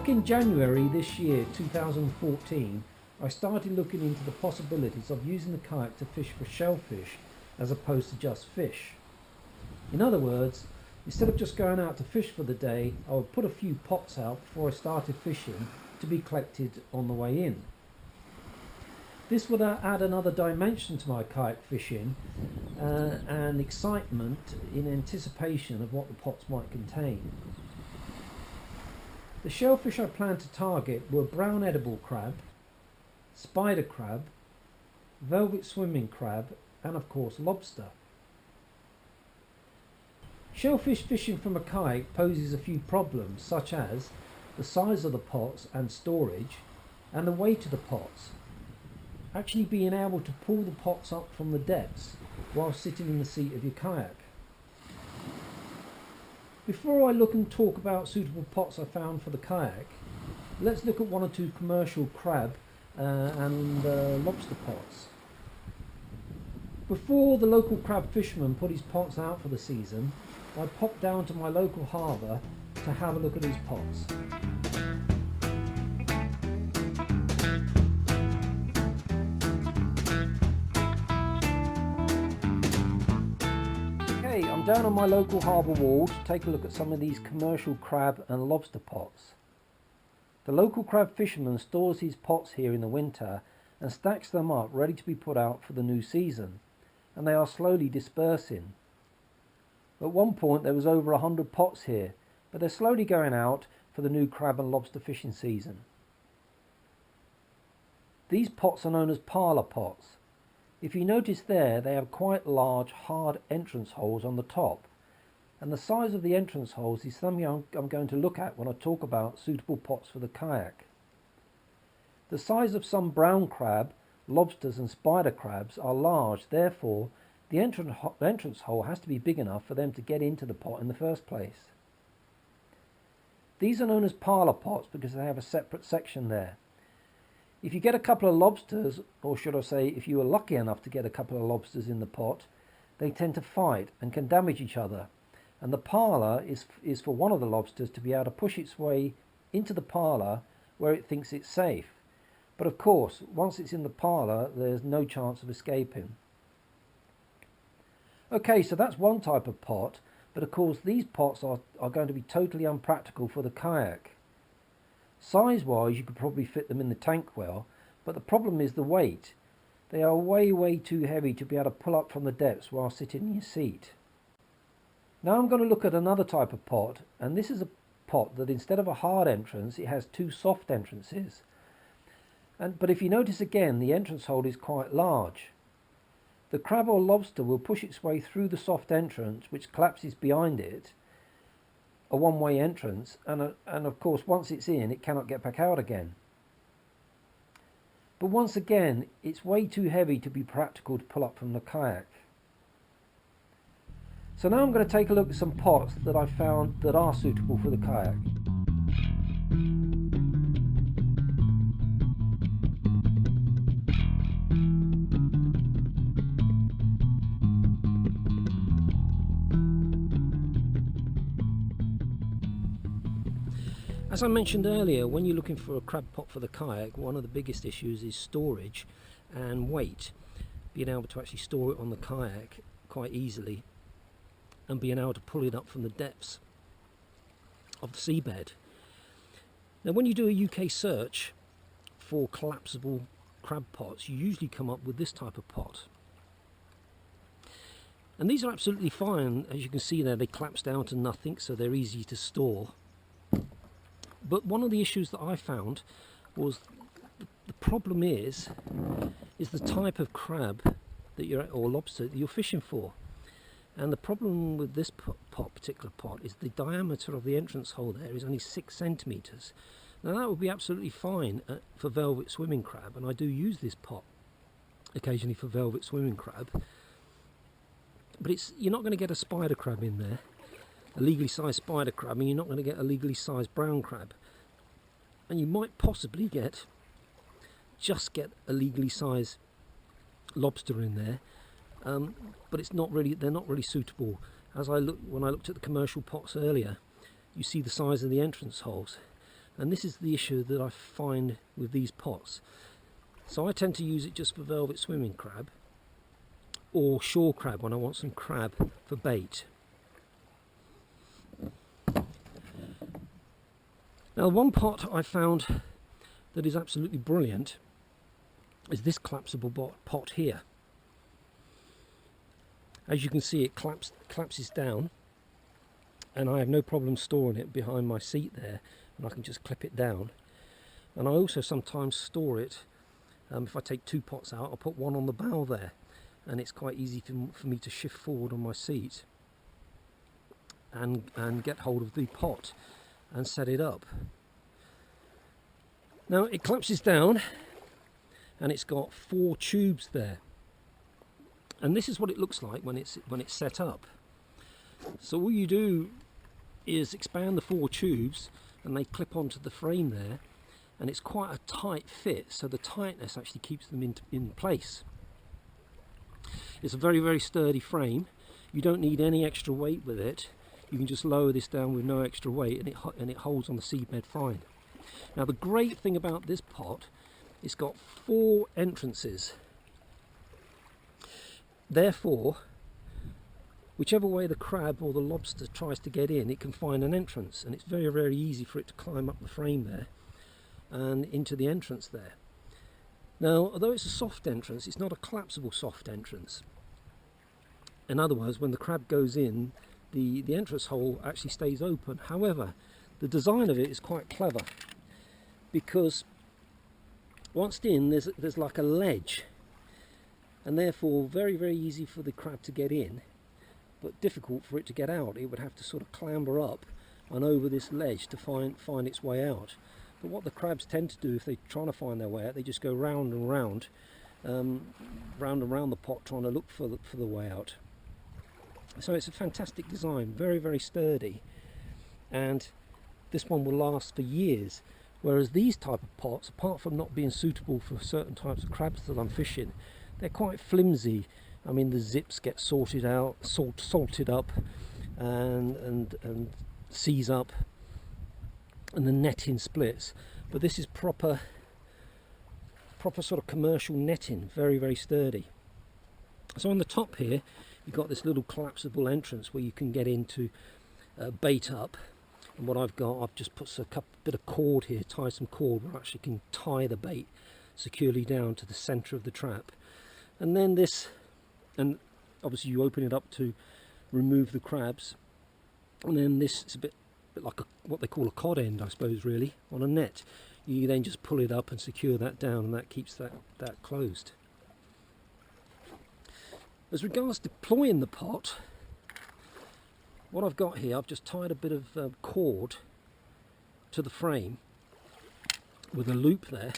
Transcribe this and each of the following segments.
Back in January this year, 2014, I started looking into the possibilities of using the kayak to fish for shellfish as opposed to just fish. In other words, instead of just going out to fish for the day, I would put a few pots out before I started fishing to be collected on the way in. This would add another dimension to my kayak fishing and excitement in anticipation of what the pots might contain. The shellfish I planned to target were brown edible crab, spider crab, velvet swimming crab, and of course lobster. Shellfish fishing from a kayak poses a few problems, such as the size of the pots and storage, and the weight of the pots. Actually being able to pull the pots up from the depths while sitting in the seat of your kayak. Before I look and talk about suitable pots I found for the kayak, let's look at one or two commercial crab and lobster pots. Before the local crab fisherman put his pots out for the season, I popped down to my local harbour to have a look at his pots. Okay, I'm down on my local harbour wall to take a look at some of these commercial crab and lobster pots. The local crab fisherman stores his pots here in the winter and stacks them up ready to be put out for the new season, and they are slowly dispersing. At one point there was over 100 pots here, but they're slowly going out for the new crab and lobster fishing season. These pots are known as parlour pots. If you notice there, they have quite large hard entrance holes on the top, and the size of the entrance holes is something I'm going to look at when I talk about suitable pots for the kayak. The size of some brown crab, lobsters and spider crabs are large, therefore the entrance hole has to be big enough for them to get into the pot in the first place. These are known as parlour pots because they have a separate section there. If you get a couple of lobsters, or should I say if you are lucky enough to get a couple of lobsters in the pot, they tend to fight and can damage each other, and the parlour is for one of the lobsters to be able to push its way into the parlour where it thinks it's safe. But of course, once it's in the parlour, there's no chance of escaping. Okay, so that's one type of pot, but of course these pots are going to be totally unpractical for the kayak. Size-wise, you could probably fit them in the tank well, but the problem is the weight. They are way too heavy to be able to pull up from the depths while sitting in your seat. Now I'm going to look at another type of pot, and this is a pot that instead of a hard entrance, it has two soft entrances. But if you notice again, the entrance hole is quite large. The crab or lobster will push its way through the soft entrance, which collapses behind it, a one-way entrance, and of course once it's in, it cannot get back out again. But once again, it's way too heavy to be practical to pull up from the kayak. So now I'm going to take a look at some pots that I found that are suitable for the kayak. As I mentioned earlier, when you're looking for a crab pot for the kayak, one of the biggest issues is storage and weight. Being able to actually store it on the kayak quite easily and being able to pull it up from the depths of the seabed. Now when you do a UK search for collapsible crab pots, you usually come up with this type of pot. And these are absolutely fine. As you can see there, they collapse down to nothing, so they're easy to store. But one of the issues that I found was the problem is the type of crab that or lobster that you're fishing for. And the problem with this particular pot is the diameter of the entrance hole there is only 6 centimetres. Now that would be absolutely fine for velvet swimming crab, and I do use this pot occasionally for velvet swimming crab. But you're not going to get a spider crab in there, a legally sized spider crab, and you're not going to get a legally sized brown crab. And you might possibly just get a legally sized lobster in there, but they're not really suitable. When I looked at the commercial pots earlier, you see the size of the entrance holes. And this is the issue that I find with these pots. So I tend to use it just for velvet swimming crab or shore crab when I want some crab for bait. Now, one pot I found that is absolutely brilliant is this collapsible pot here. As you can see, it collapses down, and I have no problem storing it behind my seat there, and I can just clip it down. And I also sometimes store it, if I take two pots out, I'll put one on the bow there, and it's quite easy for me to shift forward on my seat and get hold of the pot and set it up. Now it collapses down, and it's got 4 tubes there, and this is what it looks like when it's set up. So all you do is expand the 4 tubes, and they clip onto the frame there, and it's quite a tight fit, so the tightness actually keeps them in place. It's a very, very sturdy frame. You don't need any extra weight with it. You can just lower this down with no extra weight, and it holds on the seabed fine. Now the great thing about this pot, it's got 4 entrances. Therefore, whichever way the crab or the lobster tries to get in, it can find an entrance, and it's very, very easy for it to climb up the frame there and into the entrance there. Now, although it's a soft entrance, it's not a collapsible soft entrance. In other words, when the crab goes in, the entrance hole actually stays open. However, the design of it is quite clever, because once in, there's like a ledge, and therefore very, very easy for the crab to get in, but difficult for it to get out. It would have to sort of clamber up and over this ledge to find its way out. But what the crabs tend to do, if they're trying to find their way out, they just go round and round the pot, trying to look for the way out. So it's a fantastic design, very, very sturdy, and this one will last for years. Whereas these type of pots, apart from not being suitable for certain types of crabs that I'm fishing, they're quite flimsy. I mean, the zips get salted up, and seize up, and the netting splits. But this is proper sort of commercial netting, very, very sturdy. So on the top here, you've got this little collapsible entrance where you can get into bait up. And what I've just put a bit of cord here, tie some cord where I actually can tie the bait securely down to the centre of the trap. And then this, and obviously you open it up to remove the crabs. And then this is a bit like what they call a cod end, I suppose, really, on a net. You then just pull it up and secure that down, and that keeps that closed. As regards deploying the pot, what I've got here, I've just tied a bit of cord to the frame with a loop there,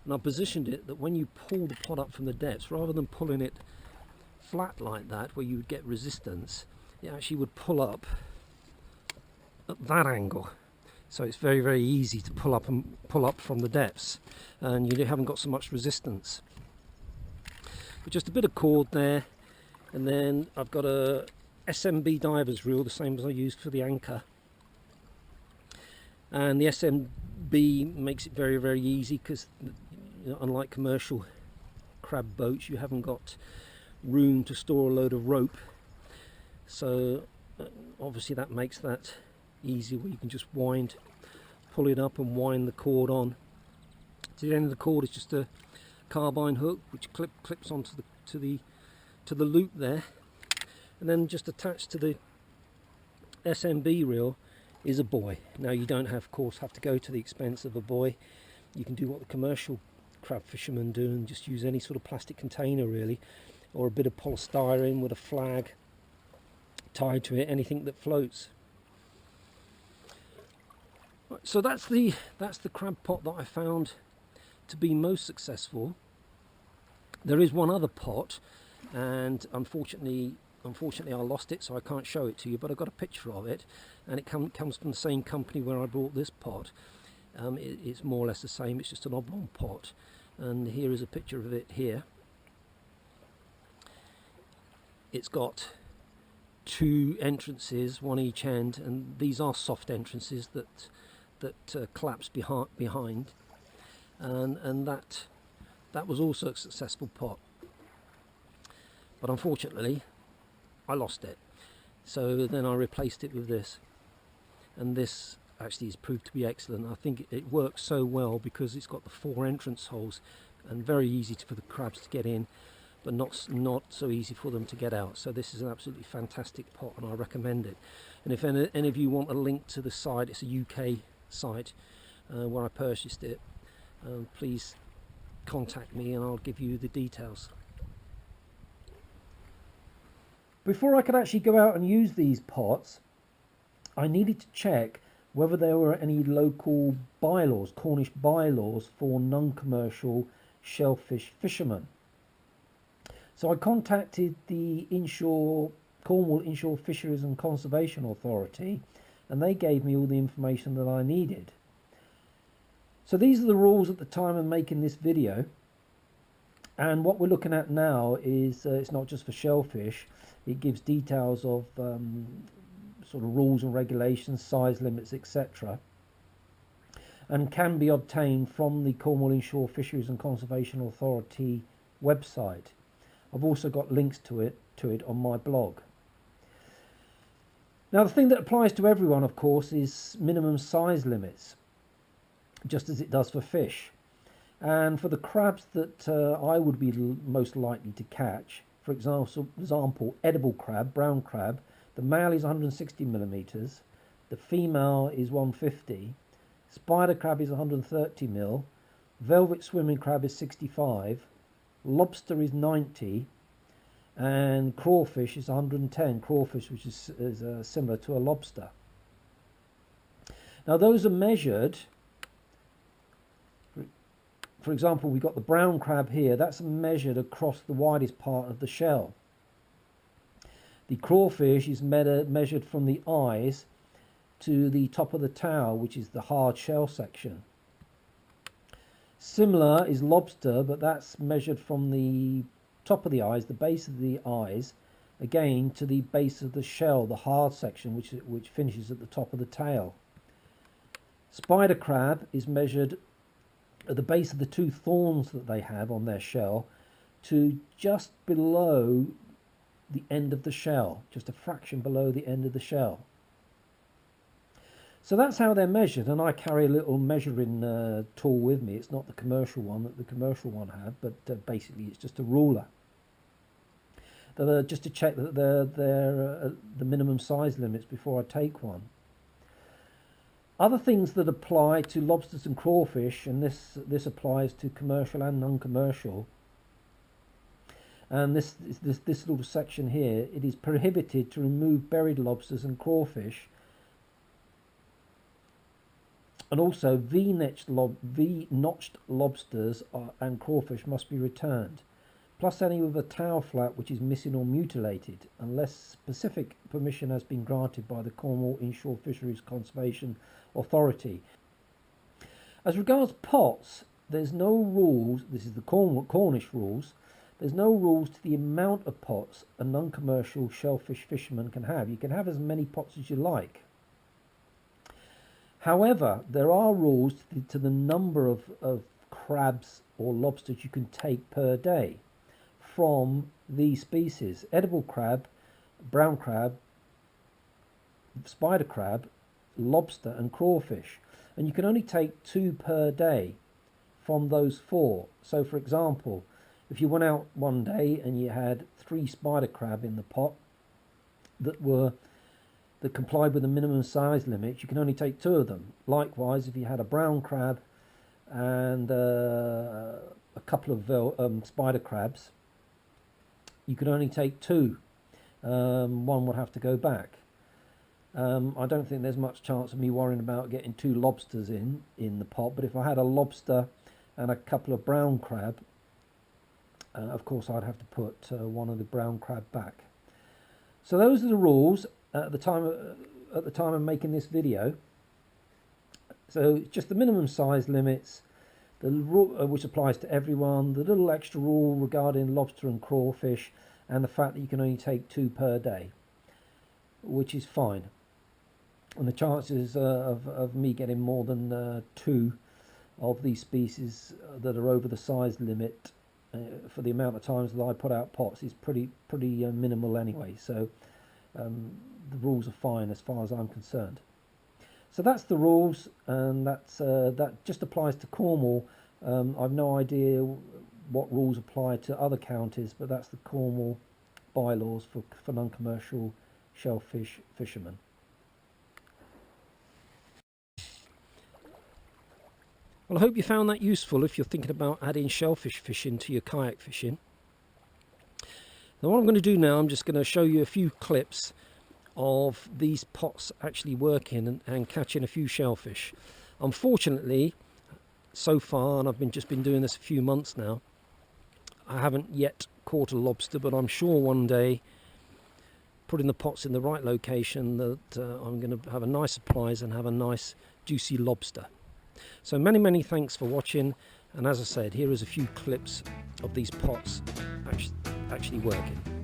and I've positioned it that when you pull the pot up from the depths, rather than pulling it flat like that where you would get resistance, it actually would pull up at that angle. So it's very, very easy to pull up from the depths, and you haven't got so much resistance. But just a bit of cord there, and then I've got a SMB diver's reel, the same as I used for the anchor, and the SMB makes it very, very easy because, you know, unlike commercial crab boats, you haven't got room to store a load of rope, so obviously that makes that easy, where you can just pull it up and wind the cord on. To the end of the cord is just a carbine hook which clips onto the loop there, and then just attached to the SMB reel is a buoy. Now you don't have to go to the expense of a buoy. You can do what the commercial crab fishermen do and just use any sort of plastic container really, or a bit of polystyrene with a flag tied to it, anything that floats. So that's the crab pot that I found to be most successful. There is one other pot, and unfortunately I lost it, so I can't show it to you, but I've got a picture of it, and it comes from the same company where I bought this pot. It's more or less the same, it's just an oblong pot, and here is a picture of it here. It's got 2 entrances, one each end, and these are soft entrances that that collapsed behind, and that was also a successful pot. But unfortunately, I lost it. So then I replaced it with this, and this actually has proved to be excellent. I think it works so well because it's got the 4 entrance holes, and very easy for the crabs to get in, but not so easy for them to get out. So this is an absolutely fantastic pot, and I recommend it. And if any of you want a link to the site, it's a UK site where I purchased it, please contact me and I'll give you the details. Before I could actually go out and use these pots, I needed to check whether there were any local bylaws, Cornish bylaws, for non-commercial shellfish fishermen. So I contacted the Cornwall Inshore Fisheries and Conservation Authority, and they gave me all the information that I needed. So these are the rules at the time of making this video, and what we're looking at now is it's not just for shellfish. It gives details of sort of rules and regulations, size limits, etc., and can be obtained from the Cornwall Inshore Fisheries and Conservation Authority website. I've also got links to it on my blog. Now, the thing that applies to everyone, of course, is minimum size limits, just as it does for fish. And for the crabs that I would be most likely to catch, for example, edible crab, brown crab, the male is 160 millimeters, the female is 150, spider crab is 130 mil, velvet swimming crab is 65, lobster is 90, and crawfish is 110, crawfish which is similar to a lobster. Now those are measured, for example, we've got the brown crab here, that's measured across the widest part of the shell. The crawfish is measured from the eyes to the top of the tail, which is the hard shell section. Similar is lobster, but that's measured from the top of the eyes, the base of the eyes, again to the base of the shell, the hard section, which finishes at the top of the tail. Spider crab is measured at the base of the 2 thorns that they have on their shell to just below the end of the shell, just a fraction below the end of the shell. So that's how they're measured, and I carry a little measuring tool with me. It's not the commercial one that the commercial one have, but basically it's just a ruler. Just to check that they're the minimum size limits before I take one. Other things that apply to lobsters and crawfish, and this applies to commercial and non-commercial, and this little section here, it is prohibited to remove buried lobsters and crawfish, and also V-notched lobsters and crawfish must be returned, plus any with a tail flap which is missing or mutilated, unless specific permission has been granted by the Cornwall Inshore Fisheries Conservation Authority. As regards pots, there's no rules, this is the Cornish Rules, there's no rules to the amount of pots a non-commercial shellfish fisherman can have. You can have as many pots as you like. However, there are rules to the number of crabs or lobsters you can take per day from these species: edible crab, brown crab, spider crab, lobster and crawfish. And you can only take 2 per day from those 4. So for example, if you went out one day and you had 3 spider crab in the pot that complied with the minimum size limit, you can only take 2 of them. Likewise, if you had a brown crab and a couple of spider crabs, you could only take 2. One would have to go back. I don't think there's much chance of me worrying about getting 2 lobsters in the pot, but if I had a lobster and a couple of brown crab, of course I'd have to put one of the brown crab back. So those are the rules at the time of making this video. So just the minimum size limits, the rule, which applies to everyone, the little extra rule regarding lobster and crawfish, and the fact that you can only take 2 per day, which is fine. And the chances of me getting more than 2 of these species that are over the size limit for the amount of times that I put out pots is pretty minimal anyway. So the rules are fine as far as I'm concerned. So that's the rules, and that just applies to Cornwall. I've no idea what rules apply to other counties, but that's the Cornwall bylaws for non-commercial shellfish fishermen. Well, I hope you found that useful if you're thinking about adding shellfish fishing to your kayak fishing. Now what I'm going to do now, I'm just going to show you a few clips of these pots actually working and catching a few shellfish. Unfortunately, so far, and I've just been doing this a few months now, I haven't yet caught a lobster, but I'm sure one day, putting the pots in the right location, that I'm going to have a nice surprise and have a nice juicy lobster. So many thanks for watching, and as I said, here is a few clips of these pots actually working.